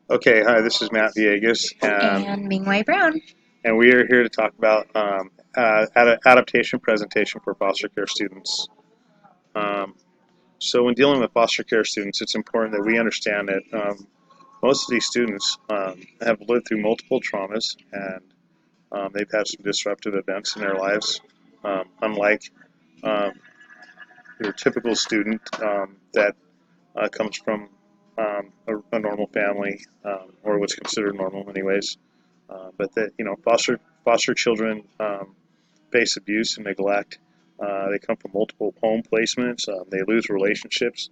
Okay, hi, this is Matt Viegas, And Mingwei Brown. and we are here to talk about adaptation presentation for foster care students. Um, so, when dealing with foster care students, it's important that we understand that most of these students have lived through multiple traumas and they've had some disruptive events in their lives. Unlike um, your typical student that comes from a normal family or what's considered normal, anyways. But that foster children face abuse and neglect. They come from multiple home placements. They lose relationships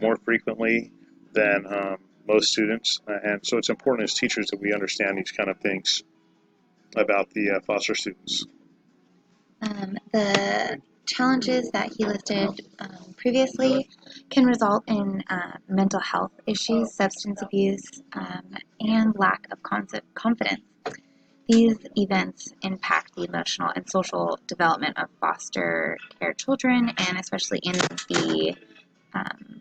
more frequently than most students, and so it's important as teachers that we understand these kind of things about the foster students. The challenges that he listed previously can result in mental health issues, substance abuse, and lack of confidence. These events impact the emotional and social development of foster care children, and especially in the um,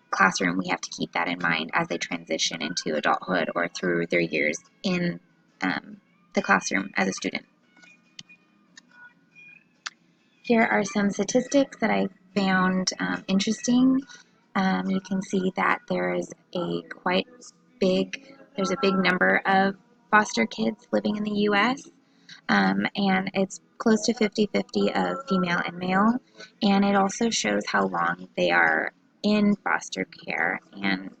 classroom, we have to keep that in mind as they transition into adulthood or through their years in the classroom as a student. Here are some statistics that I found interesting. You can see that there's a big number of foster kids living in the U.S. And it's close to 50-50 of female and male. And it also shows how long they are in foster care. And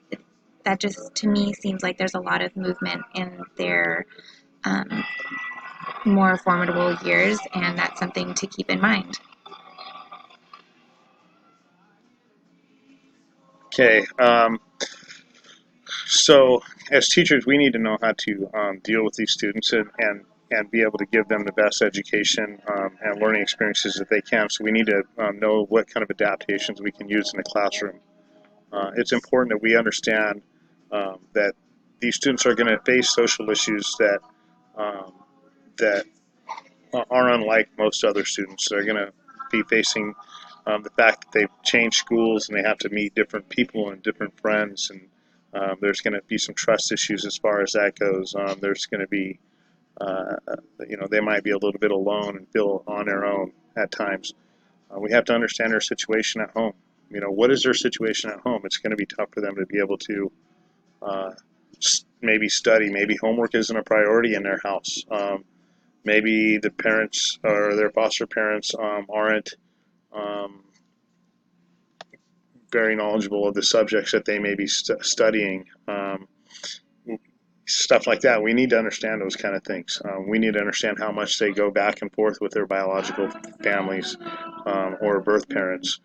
that just, to me, seems like there's a lot of movement in their um, more formidable years, and that's something to keep in mind. Okay, so as teachers, we need to know how to deal with these students and be able to give them the best education and learning experiences that they can. So we need to know what kind of adaptations we can use in the classroom. It's important that we understand that these students are going to face social issues um, that are unlike most other students. They're going to be facing the fact that they've changed schools and they have to meet different people and different friends, and there's going to be some trust issues as far as that goes. There's going to be, they might be a little bit alone and feel on their own at times. We have to understand their situation at home. What is their situation at home? It's going to be tough for them to be able to uh, maybe study. Maybe homework isn't a priority in their house. Maybe the parents or their foster parents aren't um, very knowledgeable of the subjects that they may be studying. Stuff like that. We need to understand those kind of things. We need to understand how much they go back and forth with their biological families or birth parents.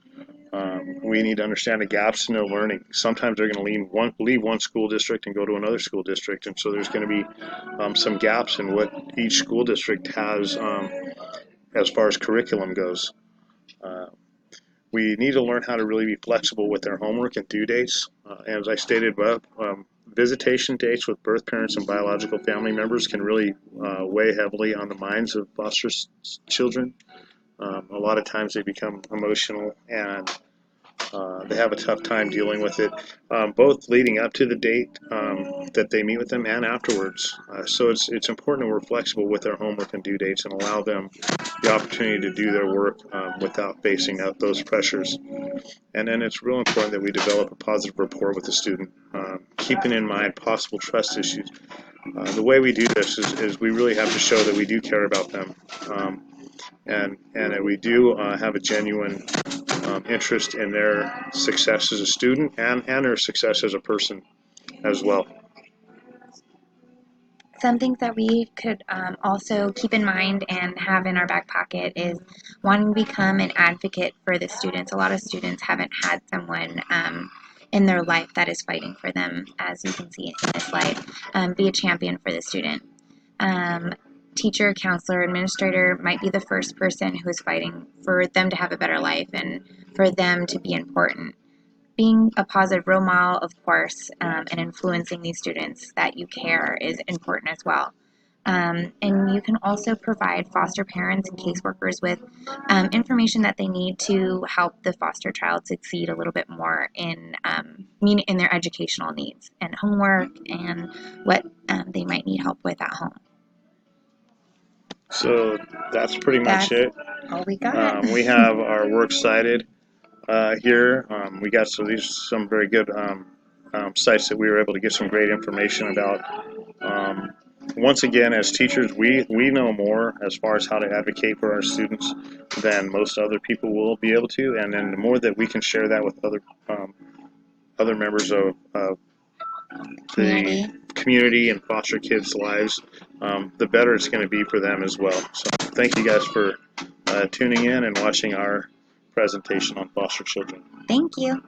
We need to understand the gaps in their learning. Sometimes they're going to leave one school district and go to another school district, and so there's going to be some gaps in what each school district has as far as curriculum goes. Uh, we need to learn how to really be flexible with their homework and due dates. As I stated above, visitation dates with birth parents and biological family members can really weigh heavily on the minds of foster children. A lot of times they become emotional and they have a tough time dealing with it, both leading up to the date that they meet with them and afterwards. So it's important that we're flexible with their homework and due dates and allow them the opportunity to do their work without facing out those pressures. And then it's real important that we develop a positive rapport with the student, keeping in mind possible trust issues. The way we do this is we really have to show that we do care about them, um, and that we do have a genuine interest in their success as a student and their success as a person as well. Some things that we could also keep in mind and have in our back pocket is wanting to become an advocate for the students. A lot of students haven't had someone in their life that is fighting for them, as you can see in this slide. Be a champion for the student. Um, Teacher, counselor, administrator might be the first person who is fighting for them to have a better life and for them to be important. Being a positive role model, of course, and influencing these students that you care is important as well. And you can also provide foster parents and caseworkers with information that they need to help the foster child succeed a little bit more in their educational needs and homework and what they might need help with at home. So that's pretty much That's it. all we got. We have our works cited here. We got some very good sites that we were able to get some great information about. Once again, as teachers, we know more as far as how to advocate for our students than most other people will be able to, and then the more that we can share that with other members of Community. the community and foster kids' lives, the better it's going to be for them as well. So thank you guys for tuning in and watching our presentation on foster children. Thank you.